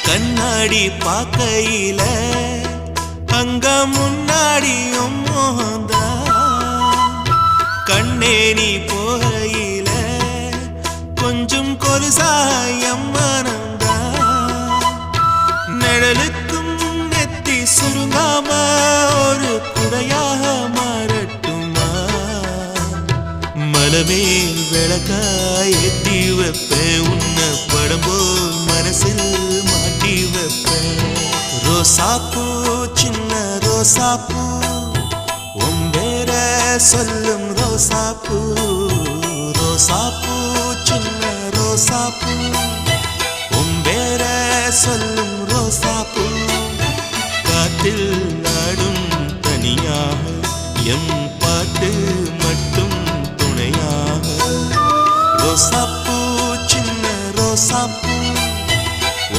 கண்ணாடி பார்க்கையில அங்க முன்னாடியும் மோகந்தா கண்ணே நீ போகையில கொஞ்சம் கொலுசாயம் மனந்தா நிழலுக்கும் நெத்தி சுருங்காம ஒரு குடையாக மாறட்டுமா மலமேல் விளக்காய் ஏத்தி வைப்பேன் உன்னை படம் போல் மனசில் மாட்டி வைப்பேன் ரோசாப்பூ சின்ன ரோசாப்பூ உம்பேர சொல்லும் ரோசாப்பூ ரோசாப்பூ சின்ன ரோசாப்பூ உம்பேர சொல்லும் ரோசாப்பூ காற்றில் நாடும் தனியாக எம் பாட்டு மட்டும் துணையாக ரோசாப்பூ சின்ன ரோசாப்பூ